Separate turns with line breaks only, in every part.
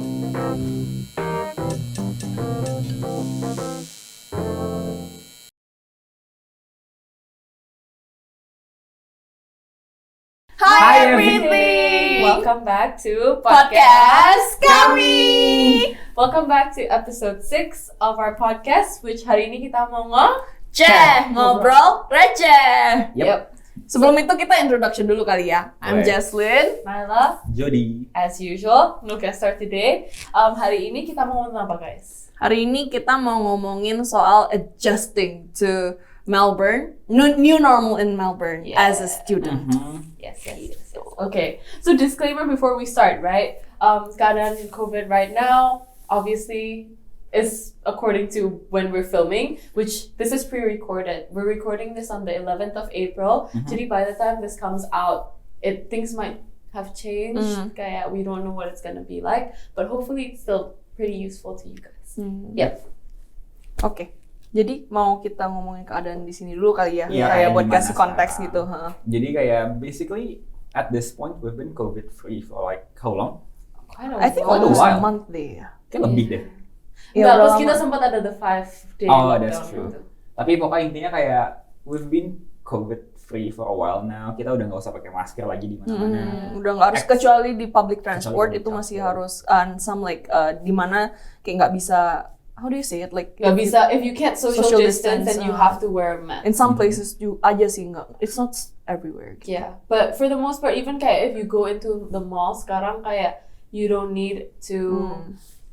Hi everything!
Welcome back to
Podcast kami!
Welcome back to episode 6 of our podcast, which hari ini kita mau
Ngobrol receh!
Yep.
Sebelum itu kita introduction dulu kali ya. I'm Jaslyn.
Myla.
Jody.
As usual, no guest star today. Hari ini kita mau ngomongin apa, guys?
Hari ini kita mau ngomongin soal adjusting to Melbourne, new normal in Melbourne as a student.
Yes. Okay, so disclaimer before we start, right? Keadaan COVID right now, obviously, is according to when we're filming, which this is pre-recorded. We're recording this on the 11th of April. Jadi by the time this comes out, things might have changed. Kayak we don't know what it's gonna be like, but hopefully it's still pretty useful to you guys. Yep.
Oke. Jadi mau kita ngomongin keadaan di sini dulu kali ya,
Iya,
kayak buat
gimana
kasih konteks
sekarang.
gitu.
Jadi kayak basically at this point we've been COVID free for like how long?
I think
quite a
almost a
while.
month deh.
Kayak lebih deh.
Ya,
Enggak,
udah
terus
lama.
kita sempat ada the 5-day
Oh,
lockdown
that's true.
gitu.
Tapi pokoknya intinya kayak we've been COVID free for a while now. Kita udah nggak usah pakai masker lagi di mana-mana.
Udah nggak harus, kecuali di public transport
public
itu masih
transport.
harus some like di mana kayak nggak bisa, how do you say it, like
Nggak bisa, if you can't social distance, then you
distance,
have to wear a mask.
in some places you aja sih nggak, it's not everywhere.
Yeah, but for the most part, even kayak if you go into the mall sekarang kayak you don't need to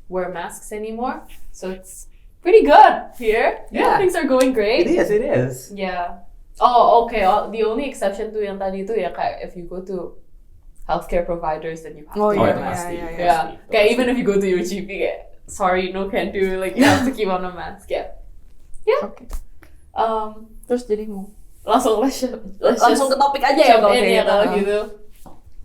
wear masks anymore, so it's pretty good here. Yeah,
Yeah.
things are going great.
It is.
Yeah. Oh, okay. The only exception to yang tadi itu ya kayak if you go to healthcare providers, then you have
Oh,
to
Oh,
wear a
itu
mask.
pasti.
yeah.
Yeah.
Pasti.
Kayak even if you go to your GP, kayak sorry, no can do. Like you have to keep on a mask. Yeah. Yeah.
Oke.
Terus
Terus jadi mau
langsung
ke topik aja ya kalau
jump in
kayak
ya
gitu.
kalau gitu.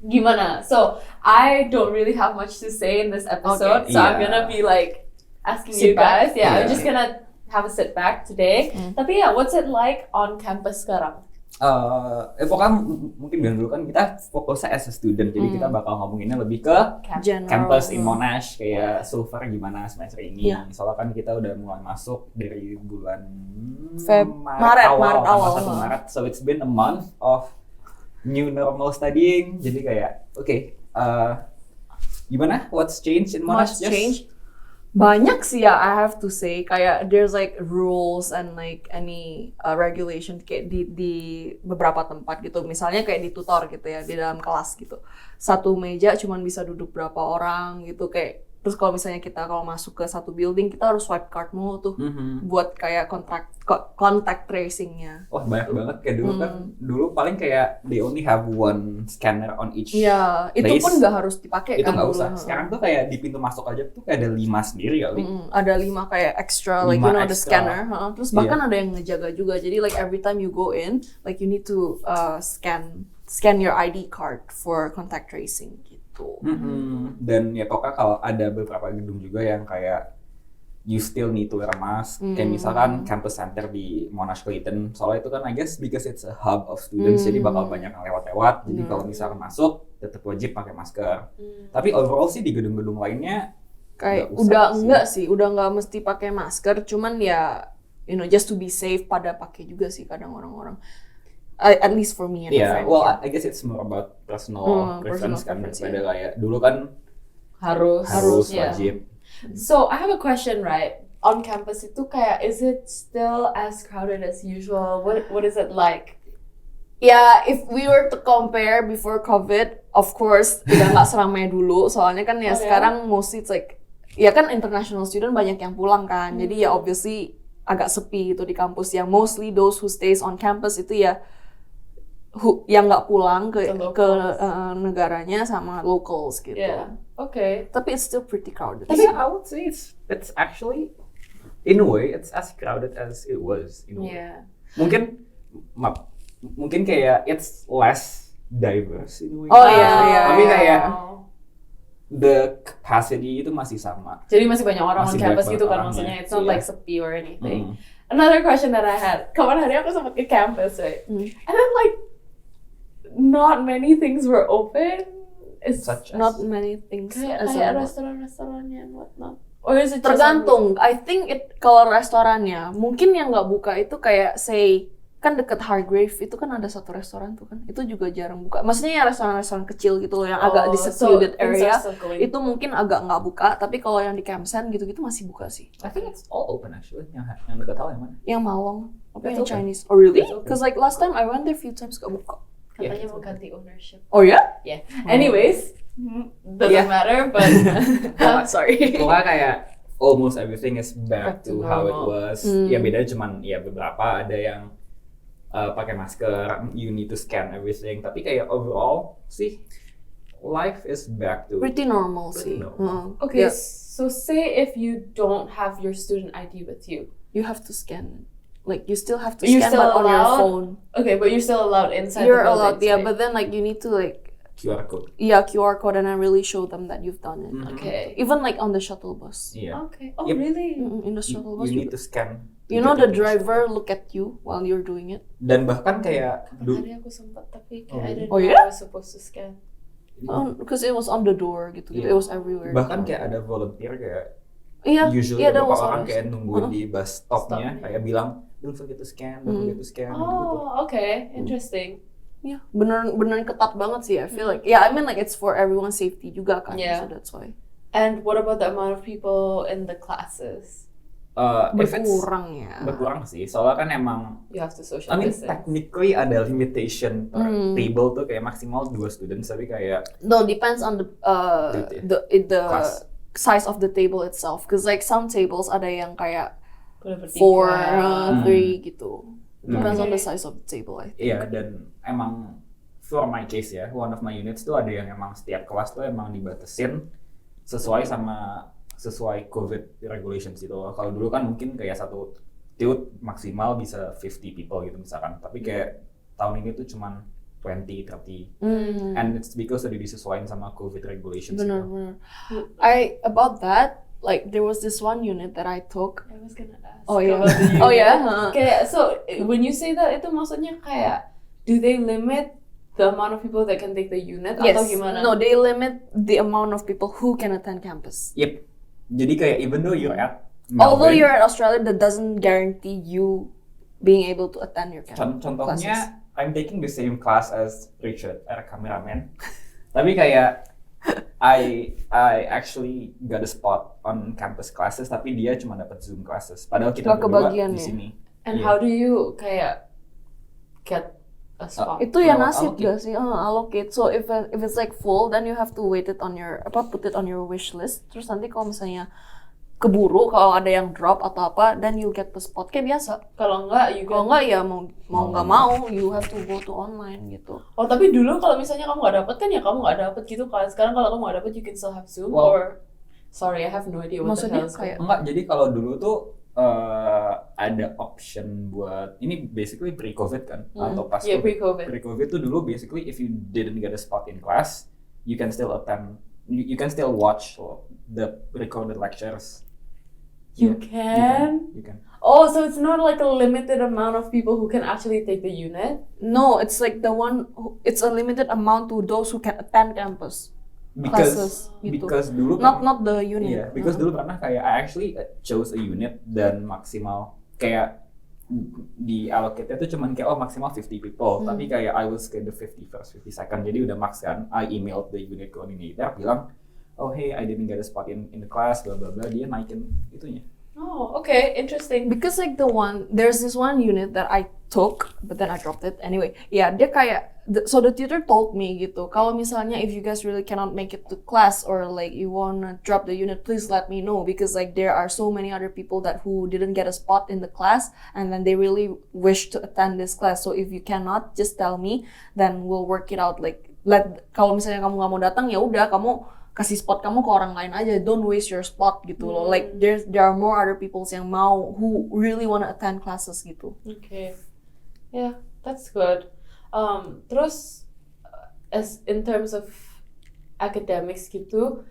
Gimana? So I don't really have much to say in this episode, so I'm
Yeah.
gonna be like asking
Sit
you guys.
back.
Yeah, I'm
Yeah.
just gonna have a sit back today. Tapi ya, what's it like on campus sekarang?
Pokoknya mungkin bilang dulu kan kita fokusnya as a student, jadi kita bakal ngomonginnya lebih ke
General.
campus in Monash, kayak so far gimana semester ini.
Iya.
Soalnya kan kita udah mulai masuk dari bulan
Maret awal.
tanggal 1 Maret. So it's been a month of new normal studying. Jadi kayak gimana? What's changed in Monash?
Much change. Banyak sih ya, I have to say, kayak there's like rules and like any regulation kayak di beberapa tempat gitu. Misalnya kayak di tutor gitu ya, di dalam kelas gitu. Satu meja cuman bisa duduk berapa orang gitu kayak. Terus kalau misalnya kita masuk ke satu building, kita harus swipe card mulu tuh buat kayak contact tracing-nya.
Wah, banyak banget kayak dulu kan. Dulu paling kayak they only have one scanner on each.
Iya, itu
place.
pun nggak harus dipakai
Itu
kan
nggak
dulu.
usah. Sekarang tuh kayak di pintu masuk aja tuh kayak ada 5 sendiri kali.
Ada 5 kayak extra, like
5
you know the
extra.
scanner. Terus bahkan ada yang ngejaga juga. Jadi like every time you go in, like you need to scan your ID card for contact tracing gitu.
Dan ya pokoknya kalau ada beberapa gedung juga yang kayak you still need to wear a mask. Kayak misalkan campus center di Monash Clayton. Soalnya itu kan I guess because it's a hub of students, jadi bakal banyak yang lewat-lewat. Jadi kalau misalkan masuk, tetap wajib pakai masker. Tapi overall sih di gedung-gedung lainnya
Kayak
nggak usah
udah
sih.
enggak sih, udah nggak mesti pakai masker. Cuman ya, you know, just to be safe pada pakai juga sih kadang orang-orang. At least for me and a
Yeah,
friend.
well, I guess it's more about personal
personal
preference kan
preference,
daripada kayak dulu kan
yeah.
harus wajib.
So I have a question, right? On campus itu kayak, is it still as crowded as usual? What is it like?
Ya, if we were to compare before COVID, of course udah nggak seramai dulu. Soalnya kan ya sekarang mostly it's like, ya kan international student banyak yang pulang kan. Jadi ya obviously agak sepi gitu di kampus. Yang mostly those who stays on campus itu ya yang nggak pulang ke negaranya sama locals gitu.
Yeah. Okay.
Tapi it's still pretty crowded.
Tapi I would say it's actually in a way it's as crowded as it was in a way.
Yeah.
Mungkin kayak it's less diverse in a way.
Oh iya.
Tapi kayak the capacity itu masih sama.
Jadi masih banyak orang on
Masih
campus
banyak
gitu kan,
orangnya.
maksudnya it's not
Iya.
like sepi or anything. Another question that I had, kemarin hari aku sempat ke campus, right? And then like not many things were open It's
such as
not many things
kayak
as
kayak
a-
restoran-restorannya and whatnot. Or is it just
tergantung. I think kalau restorannya mungkin yang nggak buka itu kayak say kan deket Hargrave itu kan ada satu restoran tuh kan itu juga jarang buka. Maksudnya ya restoran-restoran kecil gitu loh yang agak di secluded area itu mungkin agak nggak buka. Tapi kalau yang di Campsite gitu-gitu masih buka sih.
I think it's all open actually. Yang dekat hal yang mana?
Yang Malong apa yang
It's open.
Chinese? Oh really?
It's open.
Because like last time I went there few times gak buka.
katanya mau ganti ownership.
Oh ya?
Yeah. Anyways, doesn't
Yeah.
matter, but
Sorry.
Pokoknya kayak almost everything is back
Back to
to how it
normal.
was. Ya bedanya cuman ya beberapa ada yang pakai masker, you need to scan everything. Tapi kayak overall sih life is back to
Pretty normal
Pretty
sih.
normal.
okay.
Yeah.
So say if you don't have your student ID with you.
You have to scan. Like you still have to
You're
scan
still
but on your
allowed?
phone.
Okay, but you're still allowed inside
You're
the
allowed,
buildings,
yeah,
right?
but then like you need to like
QR code.
QR code and then really show them that you've done it.
Okay.
Even like on the shuttle bus.
Iya.
Okay. Oh,
Yep.
really?
In the shuttle bus.
You need
juga.
to scan.
You know the driver look at you while you're doing it.
Dan bahkan kayak
Tadi aku sempat tapi kayak I didn't
Oh,
know
yeah?
I was supposed to scan.
Because it was on the door gitu.
Iya.
It was everywhere.
bahkan kayak ada volunteer kayak
Iya.
usually
Iya, that
beberapa
was
orang
ours.
kayak nungguin di bus stopnya
Stopnya.
kayak bilang don't forget to scan, don't forget to scan gitu.
Oh, okay. Interesting.
Iya, beneran ketat banget sih. I feel like, yeah, I mean like it's for everyone's safety juga kan.
Yeah.
So that's why.
And what about the amount of people in the classes?
If it's
Berkurang ya.
berkurang sih, soalnya kan emang
You have to social
I mean
distance.
technically ada limitation per table tuh kayak maksimal 2 students tapi kayak
No, depends on the the
Class.
size of the table itself. Cause like some tables ada yang kayak
Udah bertiga.
4, 3 gitu. Depends on the
Okay.
size of the table, I think.
iya dan emang for my case ya, one of my units tuh ada yang emang setiap kelas tuh emang dibatasin sesuai COVID regulations gitu loh. Kalau dulu kan mungkin kayak satu tiut maksimal bisa 50 people gitu misalkan. Tapi kayak tahun ini tuh cuman 20, 30. And it's because udah disesuaikan sama COVID regulations
Bener,
gitu.
bener. About that, like there was this one unit that I took.
I was gonna ask.
Oh yeah.
about the unit.
Oh yeah.
Kayak so when you say that itu maksudnya kayak do they limit the amount of people that can take the unit
Yes.
atau gimana?
No, they limit the amount of people who can attend campus.
Yep. Jadi kayak even though you're at
Although
Melbourne,
you're at Australia, that doesn't guarantee you being able to attend your campus.
contohnya I'm taking the same class as Richard, our cameraman. Tapi kayak I actually got a spot on campus classes tapi dia cuma dapat Zoom classes. Padahal kita
Nggak
berdua
kebagian
di
ya?
sini.
And
Iya.
how do you kayak get a spot?
Itu ya
Lewat
nasib
allocate.
gak sih? Allocate. So if it's like full, then you have to wait it on your put it on your wish list. Terus nanti kalau misalnya keburu kalau ada yang drop atau apa, then you get the spot kayak biasa.
Kalau enggak, you
Kalau
can...
enggak ya mau nggak mau, you have to go to online gitu.
Oh, tapi dulu kalau misalnya kamu nggak dapet kan ya kamu nggak dapet gitu kan. Sekarang kalau kamu nggak dapet, you can still have Zoom
Well,
or... Sorry, I have no idea what
Maksudnya
the hell is
kayak-
going on.
Enggak, jadi kalau dulu tuh ada option buat ini basically pre-COVID kan atau pas
Yeah, pre-COVID.
Pre-COVID tuh dulu basically if you didn't get a spot in class, you can still attend, you can still watch the recorded lectures.
You
Yeah,
can?
You can.
Oh, so it's not like a limited amount of people who can actually take the unit?
No, it's like it's a limited amount to those who can attend campus. Classes gitu.
Because dulu
Not the unit.
Iya, because dulu pernah kayak I actually chose a unit dan maksimal kayak di allocate-nya tuh cuman kayak maksimal 50 people, tapi kayak I was kayak the 51st, 52nd, jadi udah max kan. I emailed the unit coordinator bilang, oh hey I didn't get a spot in the class, bla bla bla, dia naikin itunya.
Oh, okay, interesting.
Because like there's this one unit that I took, but then I dropped it anyway. Yeah, dia kayak so the tutor told me gitu. Kalau misalnya if you guys really cannot make it to class or like you wanna drop the unit, please let me know because like there are so many other people who didn't get a spot in the class and then they really wish to attend this class. So if you cannot, just tell me, then we'll work it out. Like kalau misalnya kamu nggak mau datang ya udah kamu kasih spot kamu ke orang lain aja, don't waste your spot gitu loh. Like there are more other people yang mau who really wanna attend classes gitu.
Okay. Yeah, that's good. Terus as in terms of academics gitu,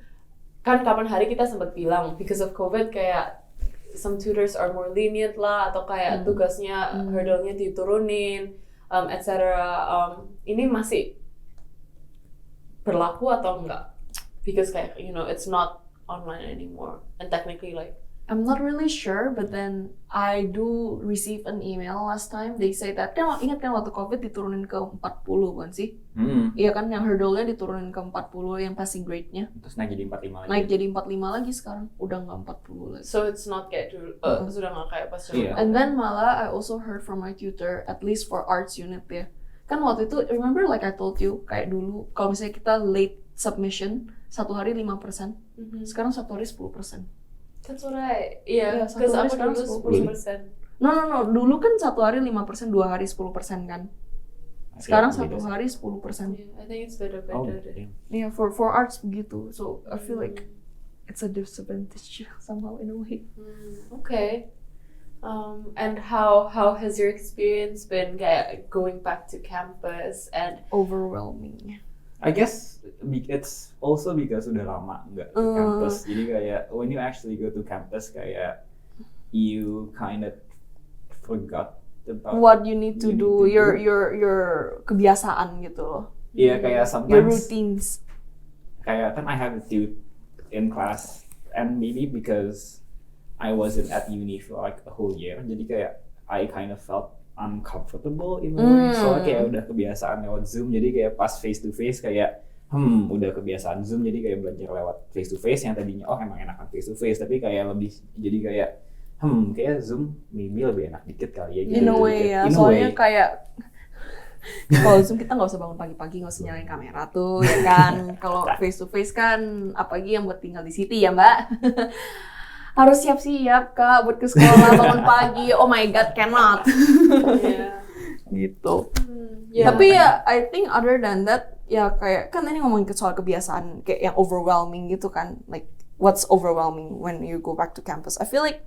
kan kapan hari kita sempat bilang because of COVID kayak some tutors are more lenient lah atau kayak tugasnya hurdle-nya diturunin, etc. Ini masih berlaku atau enggak? Because kayak, you know, it's not online anymore. And technically like,
I'm not really sure, but then I do receive an email last time. They say that, kan ingat kan waktu COVID diturunin ke 40 kan sih? Iya kan, yang hurdle-nya diturunin ke 40 yang passing grade-nya.
Terus naik jadi 45 lagi.
Naik jadi 45 lagi sekarang, udah nggak 40 lagi.
so it's not kayak dulu, sudah nggak kayak pas dulu.
Iya.
And then malah I also heard from my tutor, at least for arts unit ya. Kan waktu itu, remember like I told you, kayak dulu, kalau misalnya kita late submission, 1 hari 5%. Sekarang 1 hari 10%.
That's what yeah,
satu
because
hari
aku
sekarang
dulu 10%.
No, dulu kan 1 hari 5%, 2 hari 10% kan. Sekarang 1 hari 10%.
Yeah, I think it's better deh.
Yeah, for arts begitu. So I feel like it's a disadvantage somehow in a way.
Okay. And how has your experience been kayak going back to campus and
Overwhelming.
I guess it's also because udah lama nggak ke campus, jadi kayak when you actually go to campus kayak you kind of forgot about
What you need to do, your kebiasaan gitu loh.
Iya, kayak
Your
sometimes
routines.
kayak kan I have a tube in class and maybe because I wasn't at uni for like a whole year, jadi kayak I kind of felt uncomfortable in a way. Soalnya kayak udah kebiasaan lewat Zoom, jadi kayak pas face to face kayak udah kebiasaan Zoom, jadi kayak belajar lewat face to face yang tadinya emang enakan face to face, tapi kayak lebih jadi kayak kayak Zoom maybe lebih enak dikit kali ya gitu.
In a way ya, soalnya kayak kalau Zoom kita nggak usah bangun pagi-pagi, nggak usah nyalain kamera tuh ya kan. Kalau face to face kan apalagi yang buat tinggal di city ya Mbak. Harus siap-siap Kak buat ke sekolah bangun pagi. Oh my god, cannot.
yeah.
Gitu.
Yeah.
Tapi ya I think other than that ya kayak kan ini ngomongin soal kebiasaan kayak yang overwhelming gitu kan. Like what's overwhelming when you go back to campus? I feel like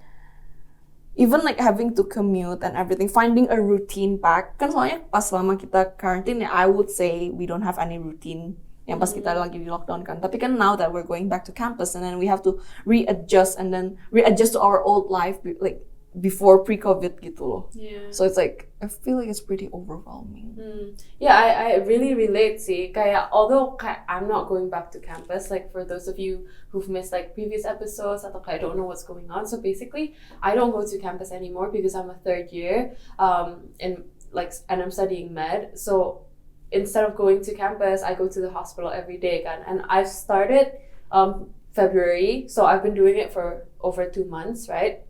even like having to commute and everything, finding a routine back. Kan soalnya pas selama kita quarantine ya I would say we don't have any routine yang pas kita lagi di lockdown kan. Tapi kan now that we're going back to campus and then we have to readjust to our old life like before pre-COVID gitu loh.
Yeah.
So it's like I feel like it's pretty overwhelming.
Yeah, I really relate sih. Kayak although I'm not going back to campus, like for those of you who've missed like previous episodes atau kayak don't know what's going on. So basically, I don't go to campus anymore because I'm a third year and I'm studying med. So instead of going to campus, I go to the hospital every day kan. And I've started February, so I've been doing it for over 2 months, right?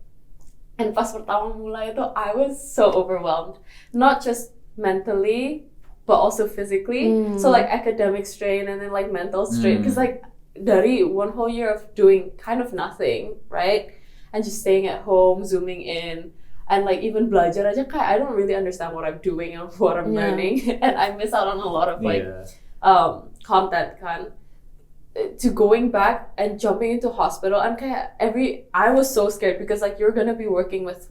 And pas pertama mulai itu, I was so overwhelmed. Not just mentally, but also physically. So like academic strain and then like mental strain. Because like dari 1 whole year of doing kind of nothing, right? And just staying at home, zooming in. And like even belajar aja kayak I don't really understand what I'm doing and what I'm learning. And I miss out on a lot of like content kan. To going back and jumping into hospital and kayak I was so scared because like you're gonna be working with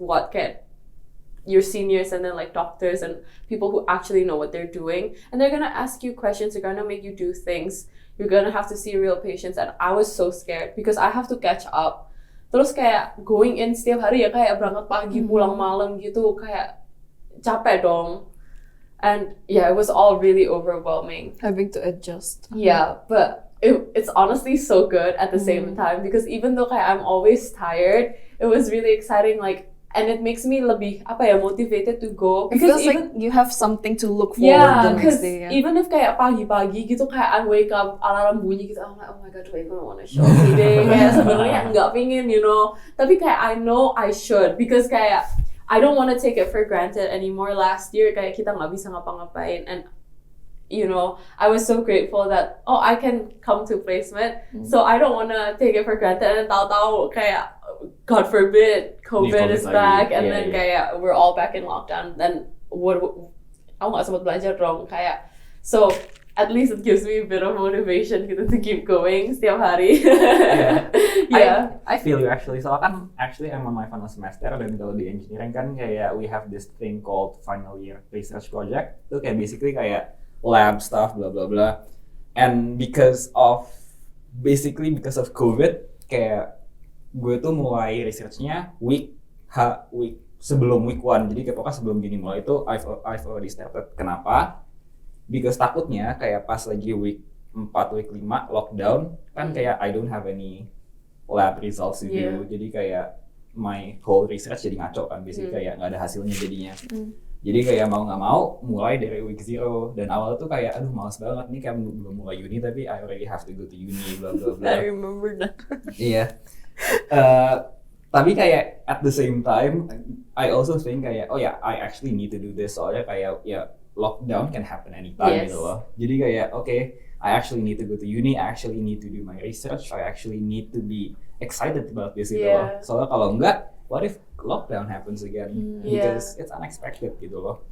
your seniors and then like doctors and people who actually know what they're doing, and they're gonna ask you questions, they're gonna make you do things, you're gonna have to see real patients, and I was so scared because I have to catch up. Terus kayak going in setiap hari ya kayak berangkat pagi pulang malam gitu, kayak capek dong. And yeah, it was all really overwhelming.
Having to adjust.
Yeah, but it's honestly so good at the same time because even though I'm always tired, it was really exciting, like, and it makes me lebih motivated to go
because even like you have something to look forward the next day. Yeah,
even if kayak pagi-pagi gitu kayak I wake up alarm bunyi gitu, I'm like, oh my god, do I even want to show today? Kayak sebenarnya nggak pingin, you know, tapi kayak I know I should because kayak I don't want to take it for granted anymore. Last year kayak kita nggak bisa ngapa-ngapain, and you know, I was so grateful that I can come to placement, so I don't want to take it for granted. And tahu-tahu kayak God forbid COVID is back, and then kayak we're all back in lockdown. Then aku nggak sempat belajar dong kayak, so at least it gives me a bit of motivation gitu to keep going setiap hari.
Yeah. I feel you actually. So kan actually I'm on my final semester, dan kalau di engineering kan kayak we have this thing called final year research project. Itu kayak basically kayak lab stuff blah blah blah. And because of COVID kayak gue tuh mulai researchnya week sebelum week 1. Jadi kayak pokoknya sebelum gini mulai itu I've already started. Kenapa? Because takutnya kayak pas lagi week week 5 lockdown kan kayak I don't have any lab results to do, jadi kayak my whole research jadi ngaco kan, basically kayak nggak ada hasilnya jadinya. Jadi kayak mau nggak mau mulai dari week 0, dan awal tuh kayak aduh males banget nih, kayak belum mulai uni tapi I already have to go to uni bla bla bla.
I remember that.
Iya. Tapi kayak at the same time I also think kayak oh ya I actually need to do this, soalnya kayak ya lockdown can happen anytime gitu loh. Jadi kayak okay, I actually need to go to uni, I actually need to do my research, I actually need to be excited about this gitu loh. Soalnya kalau enggak, what if lockdown happens again? Because it's unexpected gitu loh.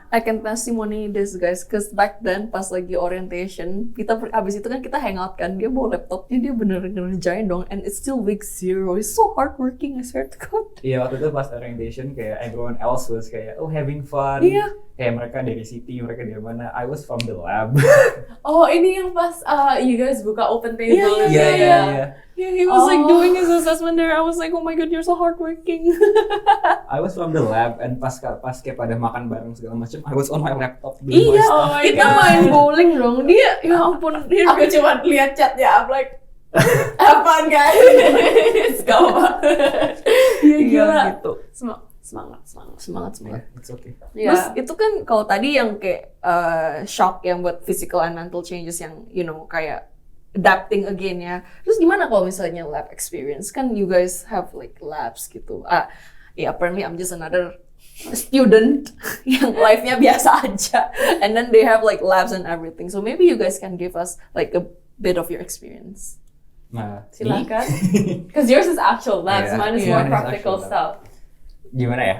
I can testimony this guys, cause back then pas lagi orientation, kita abis itu kan kita hangout kan, dia bawa laptopnya, dia bener-bener ngerjain dong, and it's still week 0, it's so hardworking, I swear to God.
Iya, waktu itu pas orientation kayak everyone else was kayak oh having fun. Kayak mereka dari city, mereka dari mana? I was from the lab.
Oh, ini yang pas you guys buka open table.
Yeah.
Yeah, he was like doing his assessment there. I was like, oh my God, you're so hardworking.
I was from the lab, and pas kayak pada makan bareng segala macam, I was on my laptop doing
Iya,
my stuff.
kita main bowling dong. Dia, ya ampun, dia
Aku cuma lihat chatnya, I'm like, apaan guys? Gak apa.
Iya, gila.
Gitu.
Semangat.
It's okay.
Terus itu kan kalau tadi yang kayak shock yang buat physical and mental changes yang you know kayak adapting again ya. Terus gimana kalau misalnya lab experience? Kan you guys have like labs gitu. Apparently I'm just another student yang life-nya biasa aja. And then they have like labs and everything. So maybe you guys can give us like a bit of your experience.
Nah,
Silakan. Because yours is actual labs, mine is more practical stuff.
Gimana ya?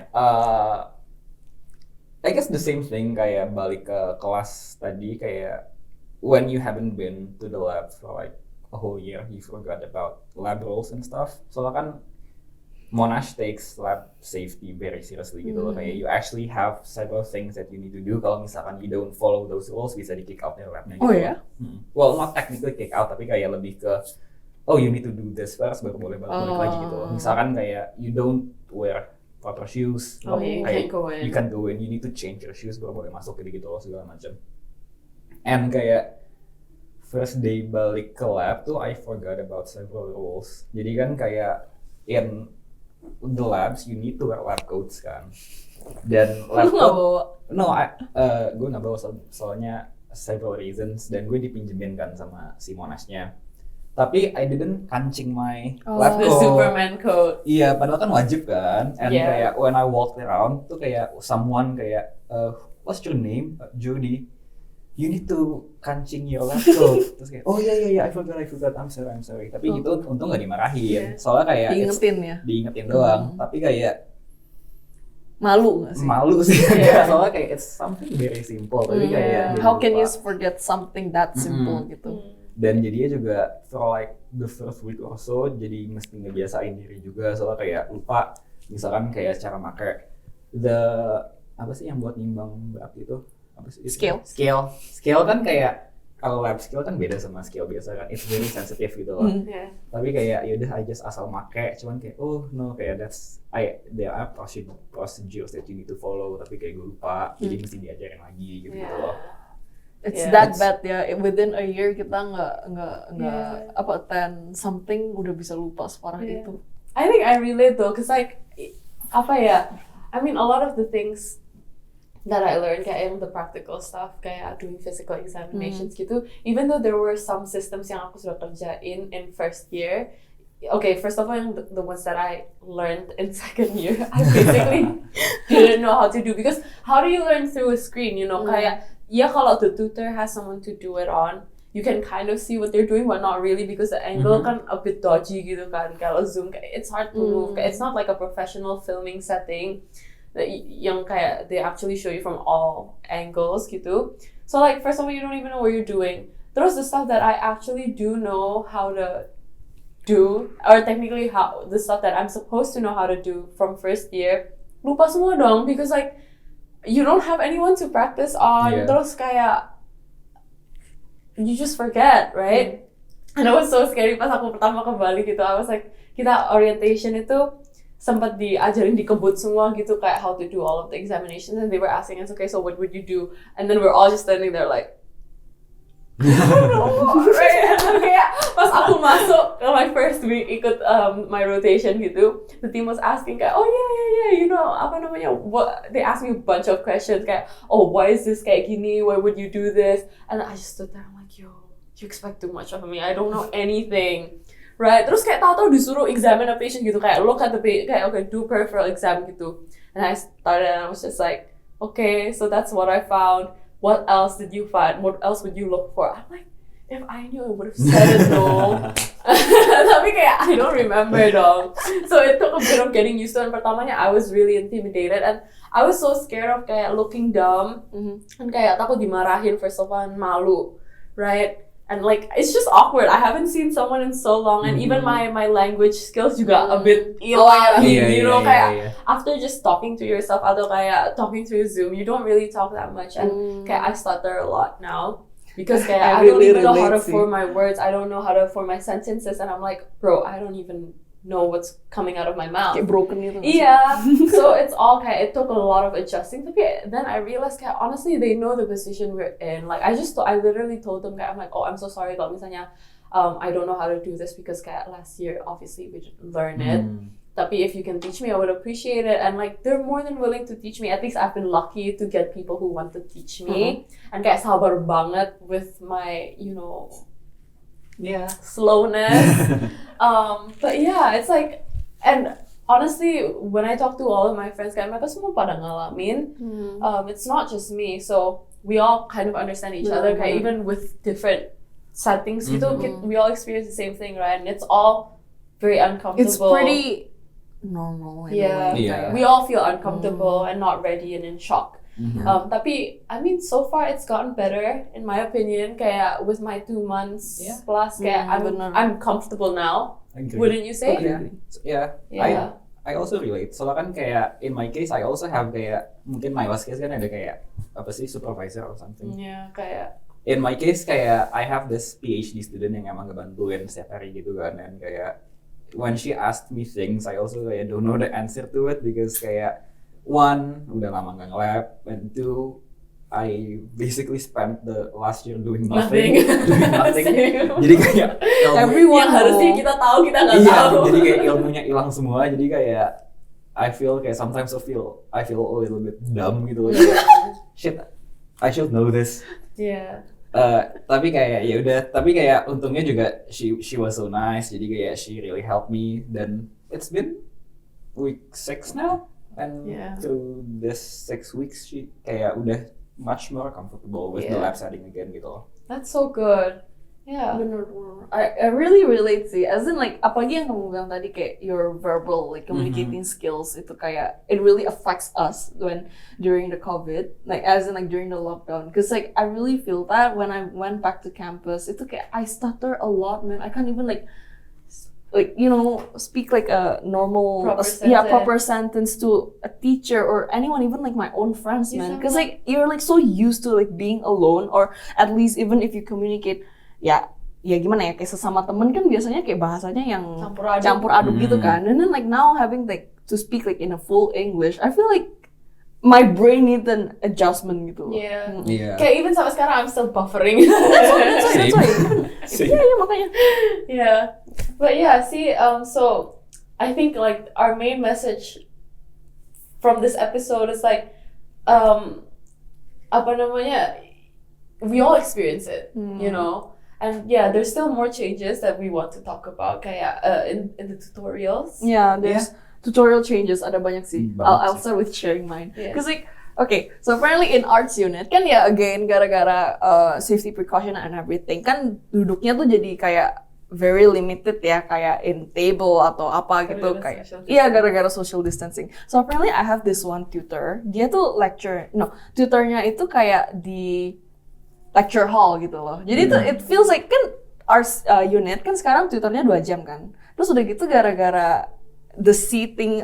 I guess the same thing kayak balik ke kelas tadi, kayak when you haven't been to the lab for like a whole year, you forgot about lab rules and stuff. Soalnya kan Monash takes lab safety very seriously gitu loh. Kayak you actually have several things that you need to do. Kalau misalkan you don't follow those rules, bisa di kick out dari labnya gitu.
Oh ya?
Well, not technically kick out, tapi kayak lebih ke oh you need to do this first baru boleh balik lagi gitu loh. Misalkan kayak you don't wear proper shoes,
You can't go in.
You can go in, you need to change your shoes baru boleh masuk gitu loh, segala macam. And kayak first day balik ke lab tuh I forgot about several rules. Jadi kan kayak in the labs you need to wear lab coats kan. Dan lab coat gue nggak bawa soalnya several reasons, dan gue dipinjemin kan sama si Monashnya. Tapi I didn't kancing my lab
The
coat.
Superman coat.
Iya, padahal kan wajib kan. And kayak when I walked around tuh kayak someone kayak what's your name? Jody. You need to kancing your lab coat. Terus kayak oh iya I forgot. I'm sorry. Tapi gitu untung gak dimarahin. Soalnya kayak diingetin doang. Tapi kayak
malu gak sih?
Malu sih. Soalnya kayak it's something very simple. Tapi kayak
how can you forget something that simple gitu?
Dan jadinya juga for like the first week or so jadi mesti ngebiasain diri juga, soalnya kayak lupa misalkan kayak cara make apa sih yang buat nimbang berat itu apa sih? Scale kan kayak kalau lab scale kan beda sama scale biasa kan, it's very sensitive gitu loh. Tapi kayak yaudah I just asal make, cuman kayak oh no kayak there are procedures that you need to follow, tapi kayak gue lupa, jadi mesti diajarin lagi gitu loh.
It's that bad ya. Within a year kita nggak attend something udah bisa lupa separah itu.
I think I relate though, cause like I mean a lot of the things that I learned kayak the practical stuff kayak doing physical examinations gitu. Even though there were some systems yang aku sudah kerjain in first year. Okay, first of all, the ones that I learned in second year, I basically didn't know how to do, because how do you learn through a screen? You know, kayak kalau the tutor has someone to do it on, you can kind of see what they're doing, but not really because the angle kan a bit dodgy gitu kan. Kalau Zoom, it's hard to move. It's not like a professional filming setting yang kayak they actually show you from all angles gitu. So like first of all, you don't even know what you're doing. Terus the stuff that I actually do know how to do, or technically the stuff that I'm supposed to know how to do from first year, lupa semua dong, because like you don't have anyone to practice on. Terus kayak you just forget, right? And it was so scary pas aku pertama ke Bali gitu. I was like, kita orientation itu sempat diajarin di kebut semua gitu, kayak how to do all of the examinations, and they were asking us, okay, so what would you do? And then we're all just standing there like Right? And then kayak pas aku masuk ke my first week ikut my rotation gitu, the team was asking kayak, oh yeah, you know, apa namanya, what, they asked me a bunch of questions kayak, oh why is this kayak gini, why would you do this, and I just stood there, I'm like, yo, you expect too much of me, I don't know anything. Right, terus kayak tahu-tahu disuruh examine a patient gitu, kayak look at the patient, kayak okay, do peripheral exam gitu. And I started and I was just like, okay, so that's what I found. What else did you find? What else would you look for? I'm like, if I knew, I would have said it though. Tapi kayak I don't remember dong. So it took a bit of getting used to. And pertamanya I was really intimidated and I was so scared of kayak looking dumb. And kayak takut dimarahin first of all, malu, right? And like it's just awkward. I haven't seen someone in so long, and even my language skills juga a bit hilang. You know, kayak after just talking to yourself atau kayak talking through Zoom, you don't really talk that much, and kayak I stutter a lot now because kayak I don't even know how to form my words. I don't know how to form my sentences, and I'm like, bro, I don't even know what's coming out of my mouth.
Kayak broken gitu.
Yeah. So it's all kayak, it took a lot of adjusting. Tapi then I realized kayak honestly they know the position we're in. Like I literally told them kayak I'm like, oh I'm so sorry kalau misalnya I don't know how to do this because kayak last year obviously we didn't learn it. Tapi if you can teach me I would appreciate it, and like they're more than willing to teach me. At least I've been lucky to get people who want to teach me. And kayak sabar banget with my, you know, slowness. But yeah, it's like, and honestly, when I talk to all of my friends, kayak mereka semua pada ngalamin. It's not just me, so we all kind of understand each other. Kayak even with different settings, gitu, we all experience the same thing, right? And it's all very uncomfortable.
It's pretty normal.
We all feel uncomfortable and not ready and in shock. Tapi I mean so far it's gotten better in my opinion. Kayak with my 2 months plus, kayak I'm comfortable now. Wouldn't you say?
Yeah. I also relate. Soalnya kan kayak in my case I also have kayak mungkin my last case kan ada kayak apa sih supervisor or something.
Yeah, kayak
in my case kayak I have this PhD student yang emang ngebantuin setiap hari gitu kan, dan kayak when she asked me things I also kayak don't know the answer to it because kayak one, udah lama nggak nge-lab, and two, I basically spent the last year doing nothing. Jadi kayak
everyone yang harusnya kita tahu kita nggak tahu.
Jadi kayak ilmunya hilang semua. Jadi kayak I feel kayak sometimes I feel a little bit dumb gitu loh. Shit, I should know this. Tapi kayak ya udah. Tapi kayak untungnya juga she was so nice. Jadi kayak she really helped me. Dan it's been week 6 now. And through this 6 weeks, she kayak udah much more comfortable with the lab setting again gitu.
That's so good. Yeah.
Bener. I really relate sih. As in like, apalagi yang kamu bilang tadi kayak your verbal like communicating skills itu kayak it really affects us when during the COVID, like as in like during the lockdown. Cause like I really feel that when I went back to campus, itu kayak I stutter a lot, man. I can't even like you know speak like a normal proper sentence to a teacher or anyone, even like my own friends, man, because like you're like so used to like being alone, or at least even if you communicate ya gimana ya, kayak sesama temen kan biasanya kayak bahasanya yang campur aduk gitu kan, and then like now having like to speak like in a full English, I feel like my brain needs an adjustment gitu.
Kayak even sampai sekarang I'm still buffering.
That's why. Makanya.
But yeah, see, so I think like our main message from this episode is like, apa namanya, we all experience it, you know, and yeah, there's still more changes that we want to talk about, kayak in the tutorials.
There's tutorial changes, ada banyak sih. I'll start with sharing mine. Because like, okay, so apparently in arts unit kan ya again gara-gara safety precaution and everything kan duduknya tuh jadi kayak very limited ya, kayak in table atau apa gitu, kayak gara-gara social distancing. So apparently I have this one tutor, dia tuh tutornya itu kayak di lecture hall gitu loh. Jadi itu it feels like kan arts unit kan sekarang tutornya 2 jam kan. Terus udah gitu gara-gara the seating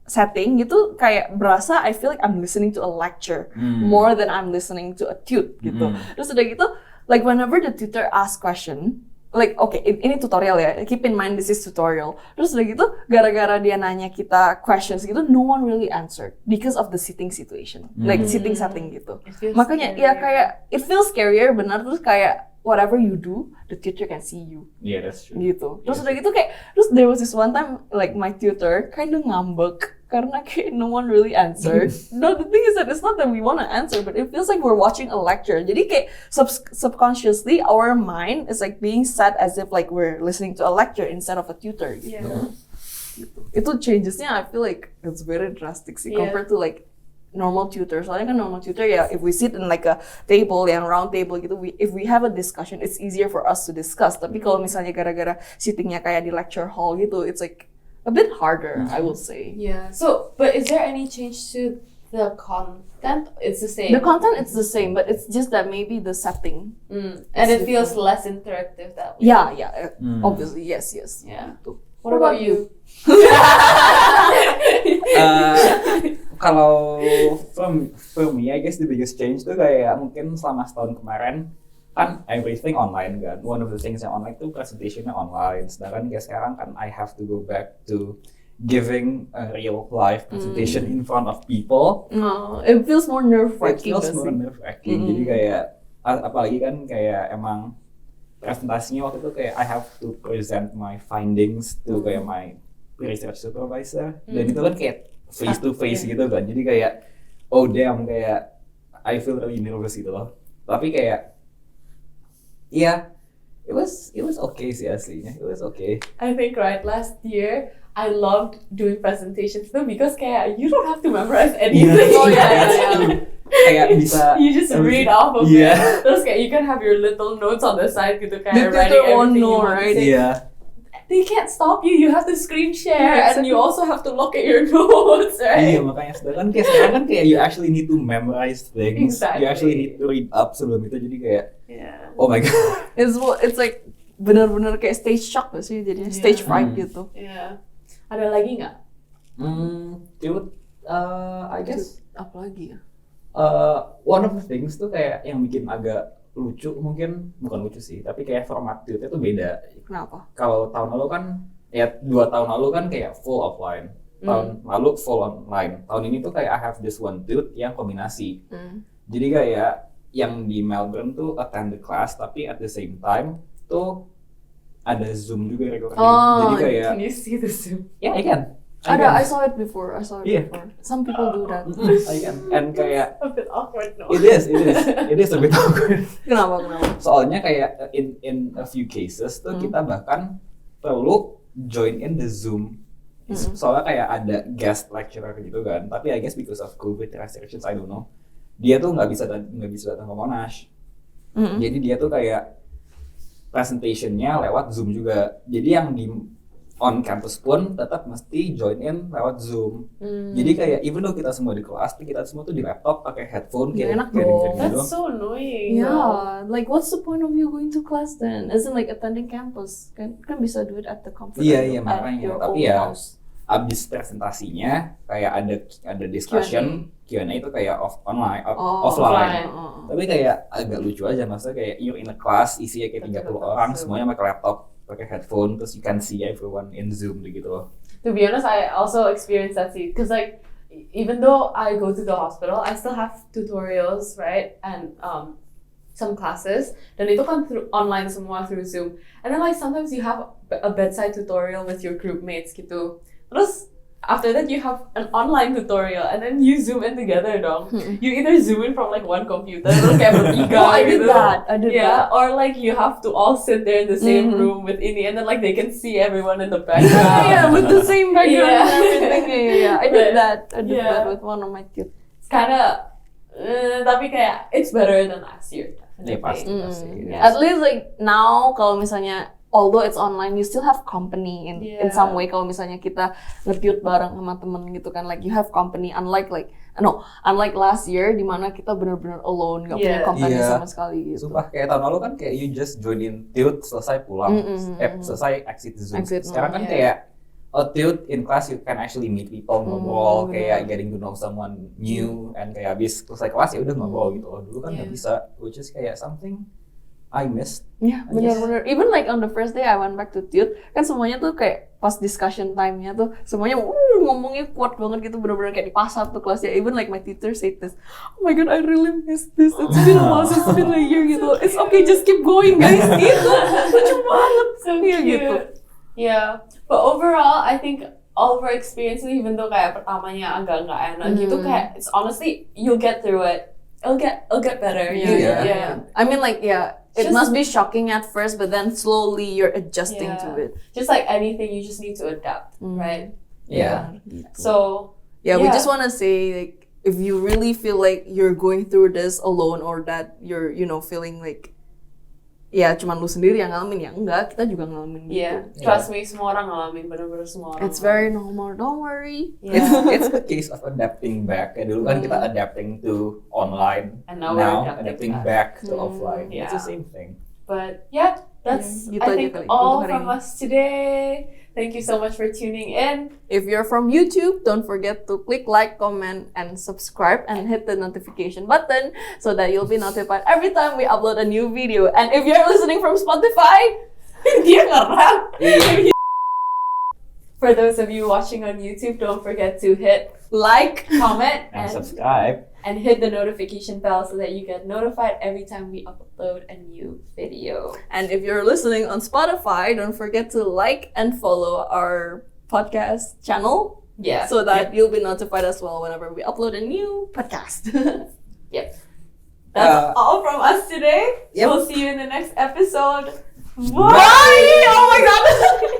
setting gitu kayak berasa I feel like I'm listening to a lecture more than I'm listening to a tute gitu. Terus udah gitu like whenever the tutor asks question, like oke, ini tutorial ya, keep in mind this is tutorial. Terus udah gitu, gara-gara dia nanya kita questions gitu, no one really answered because of the sitting situation, like sitting setting gitu. Makanya ya kayak it feels scarier, benar. Terus kayak whatever you do, the teacher can see you.
Yeah, that's true.
Gitu. Terus udah gitu kayak, terus there was this one time like my tutor kind of ngambek karena kayak no one really answered. No, the thing is that it's not that we want to answer, but it feels like we're watching a lecture. Jadi kayak subconsciously our mind is like being set as if like we're listening to a lecture instead of a tutor. Gitu.
Yeah.
Gitu. Itu changesnya I feel like it's very drastic sih compared to like normal tutor. Soalnya kan normal tutor ya, if we sit in like a table yang round table gitu, if we have a discussion, it's easier for us to discuss. Tapi kalau misalnya gara-gara sittingnya kayak di lecture hall gitu, it's like a bit harder, I will say.
Yeah. So, but is there any change to the content? It's the same.
The content it's the same, but it's just that maybe the setting.
And it feels less interactive that way.
Yeah, obviously, yes.
Yeah.
Gitu.
What about you?
Kalau for me, I guess the biggest change tuh kayak mungkin selama setahun kemarin kan everything online kan. One of the things yang online tuh presentationnya online. Sedangkan kayak sekarang kan I have to go back to giving a real life presentation in front of people.
It feels more nerve-wracking.
It feels more nerve-wracking. Jadi kayak apalagi kan kayak emang presentasinya waktu itu kayak I have to present my findings to kayak my research supervisor. Dan itu kan kayak face to face gitu kan. Jadi kayak oh damn, kayak I feel really nervous gitu loh. Tapi kayak yeah, it was okay sih aslinya. It was okay.
I think last year I loved doing presentations though because kayak you don't have to memorize anything.
Yeah.
Kayak bisa
you just read off of
it.
Terus kayak you can have your little notes on the side gitu kayak
The
writing
tutor
everything you
know,
want to
right?
say.
Yeah.
They can't stop you. You have to screen share
Yeah,
and you also have to look at your notes, right?
Iya, makanya sedangkan kayak sekarang kan kayak you actually need to memorize things.
Exactly.
You actually need to read up sebelum itu, jadi kayak oh my god.
It's like benar-benar kayak stage shock gak sih, jadi stage fright gitu.
Yeah. Ada lagi nggak?
Dude, I guess
Apalagi ya?
one of the things tuh kayak yang bikin agak lucu, mungkin bukan lucu sih, tapi kayak format tweetnya tuh beda.
Kenapa?
Kalau tahun lalu kan, ya 2 tahun lalu kan kayak full offline, tahun lalu full online. Tahun ini tuh kayak I have this one tweet yang kombinasi. Jadi kayak yang di Melbourne tuh attend the class, tapi at the same time tuh ada Zoom juga recording. Jadi kayak
Can you see the Zoom?
yeah, I can.
I saw it before.
Yeah.
Before. Some people do that.
I can. And kayak
A bit awkward, no?
it is a bit awkward.
Kenapa?
Soalnya kayak in a few cases tuh kita bahkan perlu join in the Zoom. Soalnya kayak ada guest lecturer gitu kan. Tapi I guess because of COVID restrictions, I don't know. Dia tuh nggak bisa datang ke Monash. Jadi dia tuh kayak presentationnya lewat Zoom juga. Jadi yang di on campus pun tetap mesti join in lewat Zoom. Jadi kayak even though kita semua di kelas, kita semua tuh di laptop pakai headphone kayak
enak dong.
That's so annoying.
Yeah, like what's the point of you going to class then? Isn't like attending campus? Kan bisa do it at the comfort
Iya
at
makanya.
your
Tapi
own
ya
house.
abis presentasinya kayak ada discussion Q&A itu kayak offline. Tapi kayak agak lucu aja, maksudnya kayak you're in a class isinya kayak 30 orang semuanya pakai laptop, pakai headphone, terus you can see everyone in Zoom gitu loh.
To be honest, I also experienced that too. Because like, even though I go to the hospital, I still have tutorials, right? And some classes. Dan itu kan online semua through Zoom. And then like sometimes you have a bedside tutorial with your group mates gitu. Terus after that you have an online tutorial and then you zoom in together dong. You either zoom in from like one computer terus kayak bertiga
Oh, I did
gitu.
that.
Yeah, or like you have to all sit there in the same room with Ini and then like they can see everyone in the background.
Yeah, with the same background
Yeah.
and everything. Yeah. I did that. I did
Yeah.
that with one of my kids.
It's kinda tapi kayak it's better than last year.
Ya pasti.
Yeah.
At least like now kalau misalnya although it's online, you still have company in some way. Kalau misalnya kita nge-tute bareng sama temen gitu kan, like you have company. Unlike last year, di mana kita benar-benar alone, nggak punya company sama sekali gitu.
Sumpah kayak tahun lalu kan kayak you just join in tute, selesai pulang, selesai exit Zoom. Sekarang kan kayak tute in class you can actually meet people, ngobrol, kayak getting to know someone new, and kayak habis selesai kelas ya udah ngobrol gitu loh. Dulu kan nggak bisa, which is kayak something I missed.
Iya, benar-benar. Even like on the first day I went back to Tut, kan semuanya tuh kayak pas discussion time-nya tuh semuanya ngomongnya kuat banget gitu, benar-benar kayak di pasar tuh kelasnya. Even like my teacher said this, oh my god, I really miss this. It's been a while, it's been a year gitu. It's okay, just keep going guys gitu. Lucu banget.
So
Iya,
cute.
gitu.
Yeah, but overall, I think all of our experiences, even though kayak pertamanya agak nggak enak gitu, kayak it's honestly you'll get through it. It'll get better.
Yeah. I mean like it must be shocking at first, but then slowly you're adjusting to it.
Just like anything, you just need to adapt, right?
Yeah.
So
we just want to say like if you really feel like you're going through this alone or that you're feeling like cuman lu sendiri yang ngalamin, ya enggak, kita juga ngalamin gitu.
Yeah, trust me, semua orang ngalamin, bener-bener semua orang.
It's very normal, don't worry.
It's a case of adapting back. Kayak dulu kan kita adapting to online,
and now
now
we're
adapting back to offline.
Yeah.
It's the same thing.
But yeah, that's
gitu
I
aja
think
kali
all
untuk hari
from
ini.
us today. Thank you so much for tuning in.
If you're from YouTube, don't forget to click like, comment, and subscribe and hit the notification button so that you'll be notified every time we upload a new video. And if you're listening from Spotify, dia ngerap.
For those of you watching on YouTube, don't forget to hit
like,
comment,
And subscribe.
and hit the notification bell so that you get notified every time we upload a new video.
and if you're listening on Spotify, don't forget to like and follow our podcast channel
Yeah.
so that you'll be notified as well whenever we upload a new podcast.
Yep. That's all from us today.
Yep.
We'll see you in the next episode.
Bye! Oh my god!